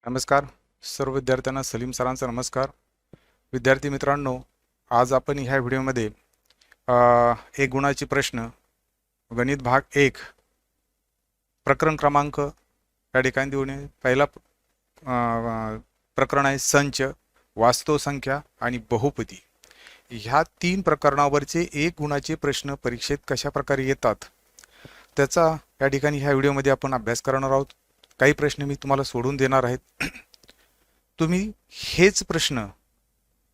नमस्कार सर्व विद्यार्थ्यांना सलीम सरांचा नमस्कार. विद्यार्थी मित्रांनो, आज आपण ह्या व्हिडिओमध्ये एक गुणाचे प्रश्न गणित भाग 1 प्रकरण क्रमांक या ठिकाणी देऊन पहिला प्रकरण आहे संच, वास्तव संख्या आणि बहुपदी. ह्या 3 प्रकरणावरचे एक गुणाचे प्रश्न परीक्षेत कशा प्रकारे येतात त्याचा या ठिकाणी ह्या व्हिडिओमध्ये आपण अभ्यास करणार आहोत. काही प्रश्न मी तुम्हाला सोडून देणार आहेत. तुम्ही हेच प्रश्न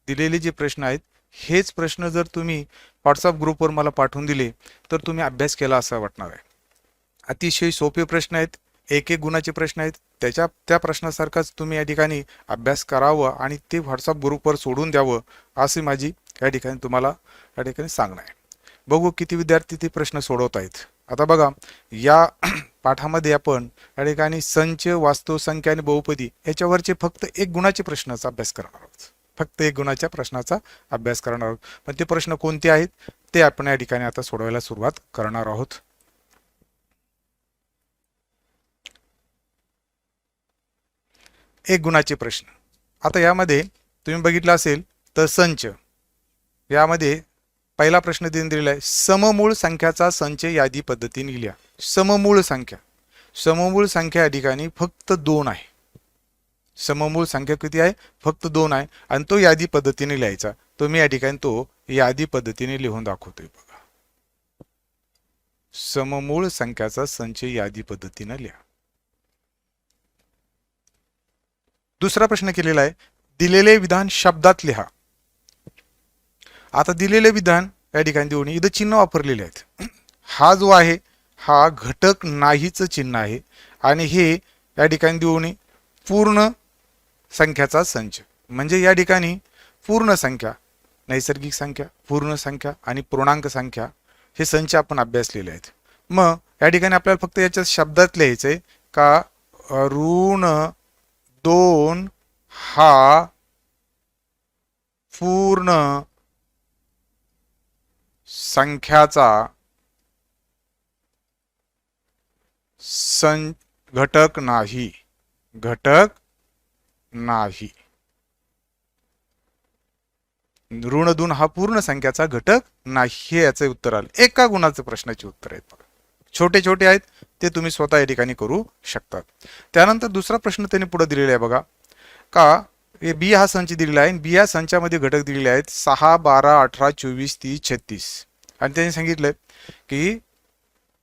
दिलेले जे प्रश्न आहेत हेच प्रश्न जर तुम्ही व्हॉट्सअप ग्रुपवर मला पाठवून दिले तर तुम्ही अभ्यास केला असं वाटणार आहे. अतिशय सोपे प्रश्न आहेत, एक एक गुणाचे प्रश्न आहेत. त्या प्रश्नासारखाच तुम्ही या ठिकाणी अभ्यास करावं आणि ते व्हॉट्सअप ग्रुपवर सोडून द्यावं अशी माझी या ठिकाणी तुम्हाला या ठिकाणी सांगणं आहे. बघू किती विद्यार्थी ते प्रश्न सोडवत आहेत. आता बघा, या पाठामध्ये आपण या ठिकाणी संच, वास्तव संख्या आणि बहुपदी याच्यावरचे फक्त एक गुणाचे प्रश्नाचा अभ्यास करणार आहोत. फक्त एक गुणाच्या प्रश्नाचा अभ्यास करणार आहोत. पण ते प्रश्न कोणते आहेत ते आपण या ठिकाणी आता सोडवायला सुरुवात करणार आहोत. एक गुणाचे प्रश्न. आता यामध्ये तुम्ही बघितलं असेल तर संच यामध्ये पहिला प्रश्न दिलेला आहे, सममूळ संख्याचा संच यादी पद्धतीने लिहा. सममूळ संख्या या ठिकाणी फक्त 2 आहे. सममूळ संख्या किती आहे? फक्त 2 आहे आणि तो यादी पद्धतीने लिहायचा. तो मी या ठिकाणी तो यादी पद्धतीने लिहून दाखवतोय बघा. सममूळ संख्याचा संच यादी पद्धतीने लिहा. दुसरा प्रश्न केलेला आहे, दिलेले विधान शब्दात लिहा. आता दिलेले विधान या ठिकाणी देऊन इथं चिन्ह वापरलेले आहेत. हा जो आहे हा घटक नाहीचं चिन्ह आहे आणि हे या ठिकाणी देऊन पूर्ण संख्याचा संच, म्हणजे या ठिकाणी पूर्ण संख्या, नैसर्गिक संख्या, पूर्ण संख्या आणि पूर्णांक संख्या हे संच आपण अभ्यासलेले आहेत. मग या ठिकाणी आपल्याला फक्त याच्या शब्दात लिहायचंय का ऋण 2 हा पूर्ण संख्याचा घटक नाही. ऋण 2 हा पूर्ण संख्याचा घटक नाही, हे याचे उत्तर आले. एका गुणाचे प्रश्नाचे उत्तर आहेत बघा. छोटे छोटे आहेत ते तुम्ही स्वतः या ठिकाणी करू शकतात. त्यानंतर दुसरा प्रश्न त्यांनी पुढे दिलेला आहे बघा, का बी हा संच दिलेला आहे. बी या संचामध्ये घटक दिलेले आहेत 6, 12, 18, 24, 30, 36 आणि त्यांनी सांगितलं की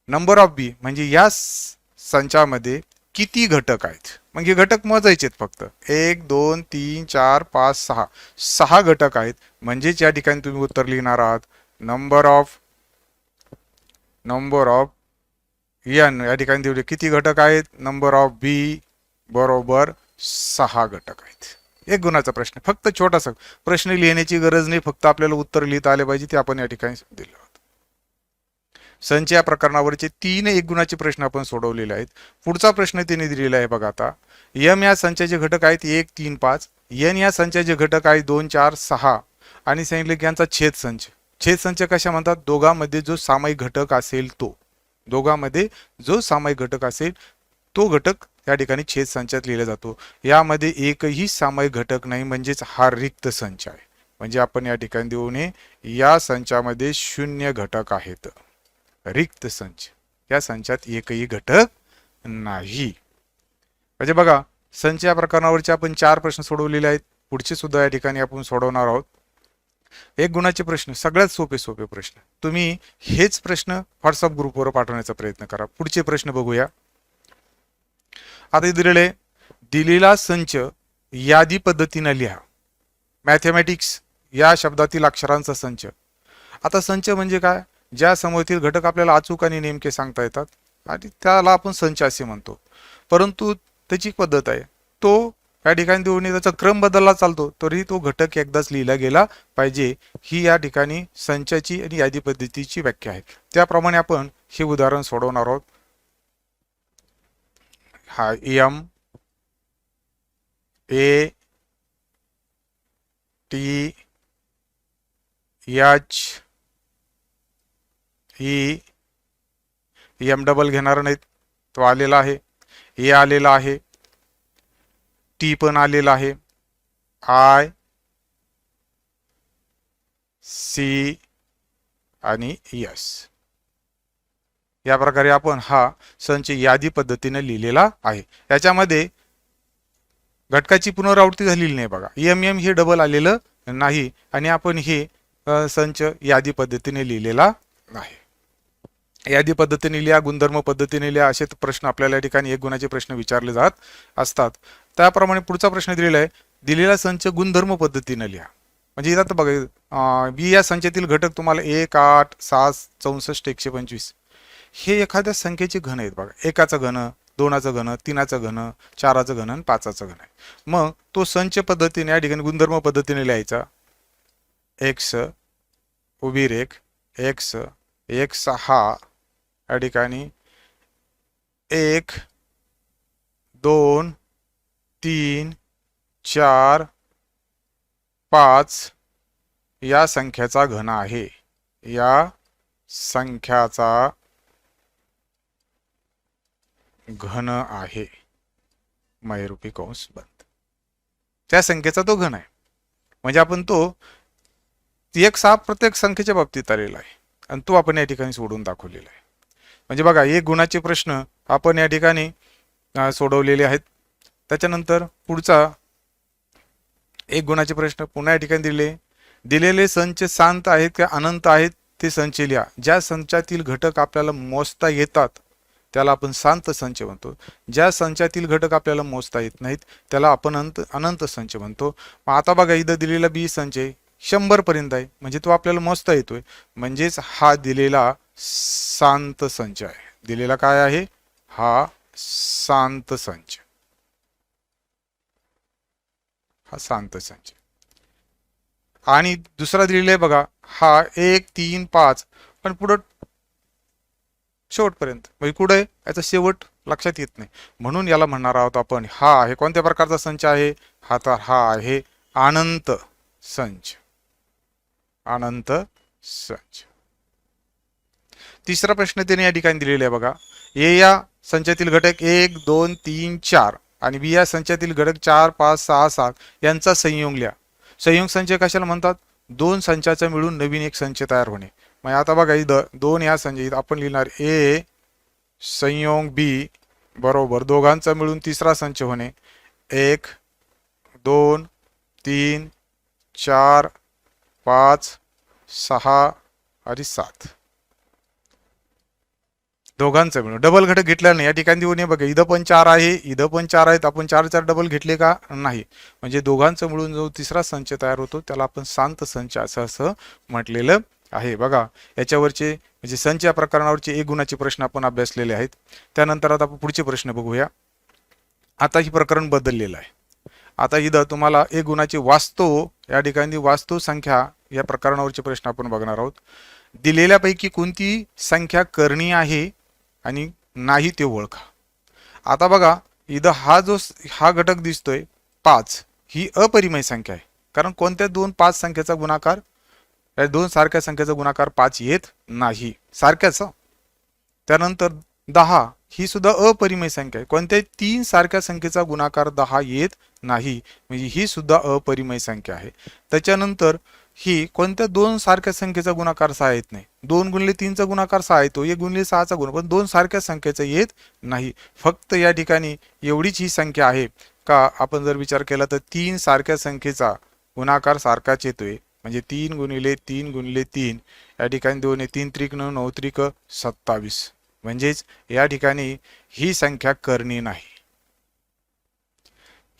नंबर ऑफ बी म्हणजे या संचामध्ये किती घटक आहेत. मग हे घटक मोजायचे आहेत फक्त 1, 2, 3, 4, 5, 6 घटक आहेत. म्हणजेच या ठिकाणी तुम्ही उत्तर लिहिणार आहात नंबर ऑफ एन या ठिकाणी दिले किती घटक आहेत. नंबर ऑफ बी बरोबर 6 घटक आहेत. एक गुणाचा प्रश्न, फक्त छोटासा प्रश्न लिहिण्याची गरज नाही, फक्त आपल्याला उत्तर लिहिता आले पाहिजे ते आपण या ठिकाणी दिलं. संच या प्रकरणावरचे 3 एक गुणाचे प्रश्न आपण सोडवलेले आहेत. पुढचा प्रश्न त्यांनी दिलेला आहे बघा. आता यम या संचाचे घटक आहेत 1, 3, 5. एन या संचाचे घटक आहेत 2, 4, 6 आणि सांगितले की यांचा छेद संच. छेद संच कशा म्हणतात? दोघांमध्ये जो सामायिक घटक असेल तो घटक या ठिकाणी छेद संचात लिहिला जातो. यामध्ये एकही सामायिक घटक नाही, म्हणजेच हा रिक्त संच आहे. म्हणजे आपण या ठिकाणी देऊ नये, या संचामध्ये 0 घटक आहेत. रिक्त संच, या संचात एकही घटक नाही. म्हणजे बघा, संच या प्रकरणावरचे आपण 4 प्रश्न सोडवलेले आहेत. पुढचे सुद्धा या ठिकाणी आपण सोडवणार आहोत. एक गुणाचे प्रश्न, सगळ्यात सोपे प्रश्न. तुम्ही हेच प्रश्न व्हॉट्सअप ग्रुपवर पाठवण्याचा प्रयत्न करा. पुढचे प्रश्न बघूया. आता दिलेला संच यादी पद्धतीने लिहा. मॅथमॅटिक्स या शब्दातील अक्षरांचा संच. आता संच म्हणजे काय? ज्या समोरील घटक आपल्याला अचूक आणि नेमके सांगता येतात आणि त्याला आपण संच असे म्हणतो. परंतु त्याची पद्धत आहे, तो या ठिकाणी देऊन त्याचा क्रम बदलला चालतो, तरी तो घटक एकदाच लिहिला गेला पाहिजे. ही या ठिकाणी संचाची आणि यादी पद्धतीची व्याख्या आहे. त्याप्रमाणे आपण हे उदाहरण सोडवणार आहोत. हा एम ए टी एच ही एम डबल घेणार नाहीत, तो आलेला आहे. ए आलेला आहे, टी पण आलेला आहे, आय, सी आणि एस. या प्रकारे आपण हा संच यादी पद्धतीने लिहिलेला आहे. याच्यामध्ये घटकाची पुनरावृत्ती झालेली नाही बघा, एम एम हे डबल आलेलं नाही आणि आपण हे संच यादी पद्धतीने लिहिलेला आहे. यादी पद्धतीने लिहा, गुणधर्म पद्धतीने लिहा, असे प्रश्न आपल्याला या ठिकाणी एक गुणाचे प्रश्न विचारले जात असतात. त्याप्रमाणे पुढचा प्रश्न दिलेला आहे, दिलेला संच गुणधर्म पद्धतीने लिहा. म्हणजे इथं बघा बी या संचातील घटक तुम्हाला 1, 8, 7, 64, 125 हे एखाद्या संख्येचे घन आहेत बघा. एकाचं घन, दोनाचं घन, तीनाचं घन, चाराचं घन आणि पाचाचं घन आहे. मग तो संच पद्धतीने या ठिकाणी गुणधर्म पद्धतीने लिहायचा. एक्स उभी रेख एक्स 6 या ठिकाणी 1, 2, 3, 4, 5 या संख्याचा घन आहे. या संख्याचा घन आहे, मयरूपी कंस बंद. त्या संख्येचा तो घन आहे. म्हणजे आपण तो 1/6 प्रत्येक संख्येच्या बाबतीत आलेला आहे आणि तो आपण या ठिकाणी सोडून दाखवलेला आहे. म्हणजे बघा एक गुणाचे प्रश्न आपण या ठिकाणी सोडवलेले आहेत. त्याच्यानंतर पुढचा एक गुणाचे प्रश्न पुन्हा या ठिकाणी दिलेले संच शांत आहेत का अनंत आहेत ते संच लिहा. ज्या संचातील घटक आपल्याला मोजता येतात त्याला आपण शांत संच म्हणतो. ज्या संचातील घटक आपल्याला मोजता येत नाहीत त्याला आपण अनंत संच म्हणतो. मग आता बघा इथं दिलेला बी संच 100 पर्यंत आहे, म्हणजे तो आपल्याला मोजता येतोय, म्हणजेच हा दिलेला शांत संच आहे. दिलेला काय आहे? हा शांत संच. हा शांत संच. आणि दुसरा दिलेला आहे बघा हा 1, 3, 5 पण पुढे शेवटपर्यंत, म्हणजे कुठे याचा शेवट लक्षात येत नाही, म्हणून याला म्हणणार आहोत आपण हा आहे कोणत्या प्रकारचा संच आहे? हा तर हा आहे अनंत संच. अनंत संच. तिसरा प्रश्न त्याने या ठिकाणी दिलेला आहे बघा. ए या संचातील घटक 1, 2, 3, 4 आणि बी या संचातील घटक 4, 5, 6, 7 यांचा संयोग लिहा. संयोग संच कशाला म्हणतात? दोन संचाचा मिळून नवीन एक संच तयार होणे. मग आता बघा इथं दोन या संच आपण लिहिणार ए संयोग बी बरोबर दोघांचा मिळून तिसरा संच होणे. 1, 2, 3, 4, 5, 6 आणि 7 दोघांचा मिळून डबल घटक घेतला नाही. या ठिकाणी देऊन बघा इथं पण 4 आहे, इथं पण 4 आहेत, आपण 4 डबल घेतले का? नाही. म्हणजे दोघांचा मिळून जो तिसरा संच तयार होतो त्याला आपण शांत संच असं म्हटलेलं आहे. बघा याच्यावरचे म्हणजे संच या प्रकरणावरचे एक गुणाचे प्रश्न आपण अभ्यासलेले आहेत. त्यानंतर आता आपण पुढचे प्रश्न बघूया. आता ही प्रकरण बदललेलं आहे. आता इथं तुम्हाला एक गुणाचे वास्तव या ठिकाणी वास्तव संख्या या प्रकरणावरचे प्रश्न आपण बघणार आहोत. दिलेल्यापैकी कोणती संख्या कर्णीय आहे आणि नाही ते ओळखा. आता बघा इथं हा घटक दिसतोय 5 ही अपरिमेय संख्या आहे, कारण कोणत्या 5 संख्येचा गुणाकार या 2 सारख्या संख्येचा गुणाकार 5 येत नाही सारख्याच. त्यानंतर 10 ही सुद्धा अपरिमेय संख्या आहे, कोणत्याही 3 सारख्या संख्येचा गुणाकार 10 येत नाही, म्हणजे ही सुद्धा अपरिमेय संख्या आहे. त्याच्यानंतर ही कोणत्या 2 सारख्या संख्येचा गुणाकार 6 येत नाही. 2 गुणिले 3 चा गुणाकार 6 येतो, 1 गुणिले 6 चा गुण, पण 2 सारख्या संख्येचा येत नाही. फक्त या ठिकाणी एवढीच ही संख्या आहे का आपण जर विचार केला तर 3 सारख्या संख्येचा गुणाकार सारखाच येतोय, म्हणजे 3 गुणिले 3 गुणिले 3 या ठिकाणी 2 3 त्रिक 9 9 त्रिक 27, म्हणजेच या ठिकाणी ही संख्या कर्णीय नाही.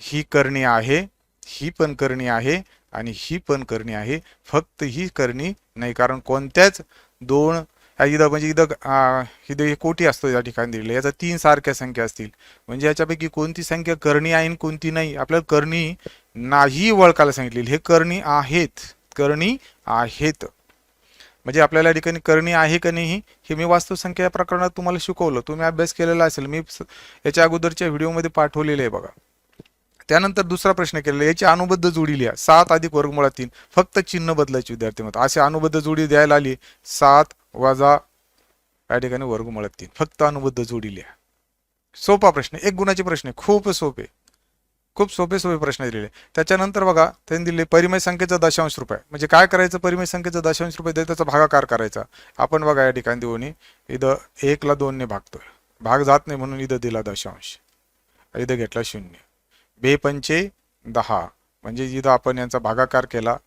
ही कर्णीय आहे, ही पण कर्णीय आहे आणि ही पण कर्णीय आहे, फक्त ही कर्णीय नाही. कारण कोणत्याच 2 इथं म्हणजे इथं कोटी असतो या ठिकाणी दिलेलं, याचा 3 सारख्या संख्या असतील, म्हणजे याच्यापैकी कोणती संख्या कर्णीय आहे आणि कोणती नाही आपल्याला कर्णीय नाही ओळखायला सांगितलेली. हे कर्णीय आहेत, कर्णीय आहेत. म्हणजे आपल्याला या ठिकाणी कर्णीय आहे का नाही हे मी वास्तव संख्या या प्रकरणात तुम्हाला शिकवलं, तुम्ही अभ्यास केलेला असेल, मी याच्या अगोदरच्या व्हिडिओमध्ये पाठवलेले आहे बघा. त्यानंतर दुसरा प्रश्न केलेला, याची अनुबद्ध जोडी लिहा. 7 अधिक वर्गमुळात 3, फक्त चिन्ह बदलायचे विद्यार्थी म्हणतात. असे अनुबद्ध जोडी द्यायला आली 7 वजा या ठिकाणी वर्गमुळात 3, फक्त अनुबद्ध जोडी लिहा. सोपा प्रश्न, एक गुणाचे प्रश्न, खूप सोपे. खूप सोपे सोपे प्रश्न दिलेले. त्याच्यानंतर बघा त्यांनी दिले परिमेय संख्येचा दशांश रुपये. म्हणजे काय करायचं, परिमेय संख्येचा दशांश रुपये त्याचा भागाकार करायचा. आपण बघा या ठिकाणी देऊन इथं 1 ला 2 ने भागतोय, भाग जात नाही म्हणून इथं दिला दशांश, इथं घेतला 0. 2 पंचे 10 म्हणजे इथं आपण यांचा भागाकार केला,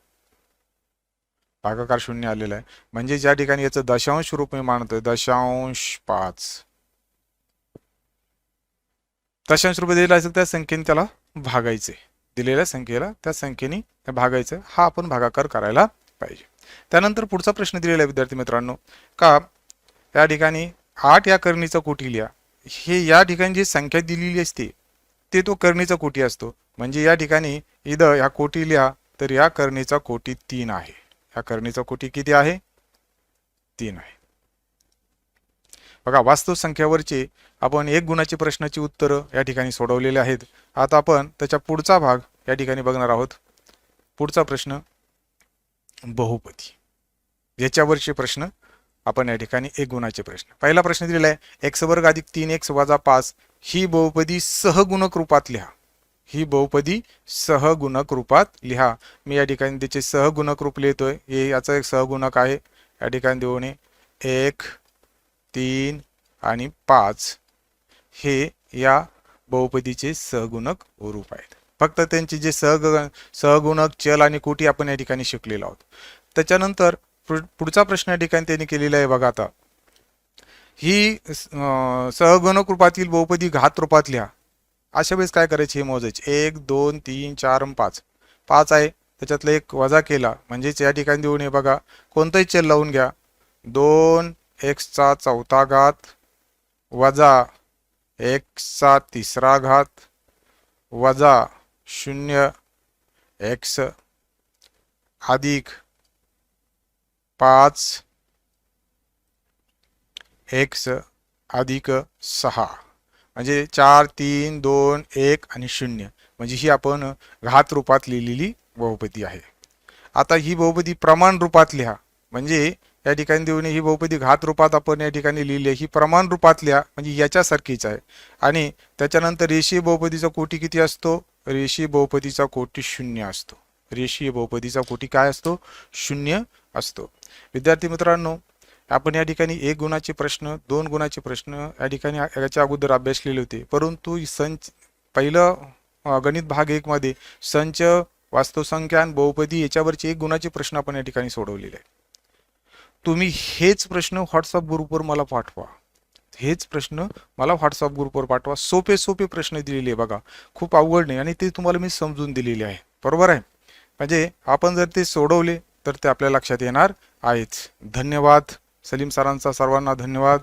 भागाकार 0 आलेला आहे. म्हणजे ज्या ठिकाणी याचं दशांश रूप मी मानतोय 0.5 दशांश रुपये दिलेला असेल त्या संख्येने त्याला भागायचे, दिलेल्या संख्येला त्या संख्येने भागायचं. हा आपण भागाकार करायला पाहिजे. त्यानंतर पुढचा प्रश्न दिलेला आहे विद्यार्थी मित्रांनो, का या ठिकाणी 8 या करणीचा कोटी लिहा. हे या ठिकाणी जी संख्या दिलेली असते ते तो करणीचा कोटी असतो. म्हणजे या ठिकाणी इथं ह्या कोटी लिहा, तर या करणीचा कोटी 3 आहे. या करणीचा कोटी किती आहे, 3 आहे. बघा वास्तव संख्यावरचे आपण 1 गुणाचे प्रश्नाची उत्तरं या ठिकाणी सोडवलेले आहेत. आता आपण त्याच्या पुढचा भाग या ठिकाणी बघणार आहोत. पुढचा प्रश्न बहुपदी, याच्यावरचे प्रश्न आपण या ठिकाणी 1 गुणाचे प्रश्न. पहिला प्रश्न दिलेला आहे x वर्ग अधिक 3x वजा 5 ही बहुपदी सहगुणक रूपात लिहा. ही बहुपदी सहगुणक रूपात लिहा. मी या ठिकाणी त्याचे सहगुणक रूप लिहितोय. हे याचा एक सहगुणक आहे. या ठिकाणी देऊन 1 3 आणि 5 हे या बहुपदीचे सहगुणक रूप आहेत. फक्त त्यांचे जे सहगुणक चल आणि कोटी आपण या ठिकाणी शिकलेलो आहोत. त्याच्यानंतर पुढचा प्रश्न या ठिकाणी त्यांनी केलेला आहे. बघा आता ही सहगुणक रूपातील बहुपदी घात रूपात लिहा. अशा वेळेस काय करायचे, हे मोजायचे 1 2 3 4 आणि 5. 5 आहे त्याच्यातला एक वजा केला म्हणजेच या ठिकाणी देऊन हे बघा कोणताही चल लावून घ्या. 2x चा चौथा घात वजा x चा तिसरा घात वजा 0x अधिक 5x अधिक 6 म्हणजे 4 3 2 1 आणि 0 म्हणजे ही आपण घात रूपात लिहिलेली बहुपदी आहे. आता ही बहुपदी प्रमाण रूपात लिहा. म्हणजे या ठिकाणी देऊन ही बहुपदी घात रूपात आपण या ठिकाणी लिहिली, ही प्रमाण रूपात लिहा म्हणजे याच्यासारखीच आहे. आणि त्याच्यानंतर रेषीय बहुपदीचा कोटी किती असतो, रेषीय बहुपदीचा कोटी 0 असतो. रेषीय बहुपदीचा कोटी काय असतो, 0 असतो. विद्यार्थी मित्रांनो आपण या ठिकाणी 1 गुणाचे प्रश्न 2 गुणाचे प्रश्न या ठिकाणी याच्या अगोदर अभ्यासलेले होते. परंतु संच पहिलं गणित भाग 1 मध्ये संच वास्तव संख्या आणि बहुपदी याच्यावरचे 1 गुणाचे प्रश्न आपण या ठिकाणी सोडवलेले आहे. तुम्ही हेच प्रश्न व्हॉट्सअप ग्रुपवर मला पाठवा. हेच प्रश्न मला व्हॉट्सअप ग्रुपवर पाठवा. सोपे सोपे प्रश्न दिलेले आहे बघा, खूप अवघड नाही आणि ते तुम्हाला मी समजून दिलेले आहे. बरोबर आहे. म्हणजे आपण जर ते सोडवले तर ते आपल्या लक्षात येणार आहेच. धन्यवाद. सलीम सरांचा सर्वांना धन्यवाद.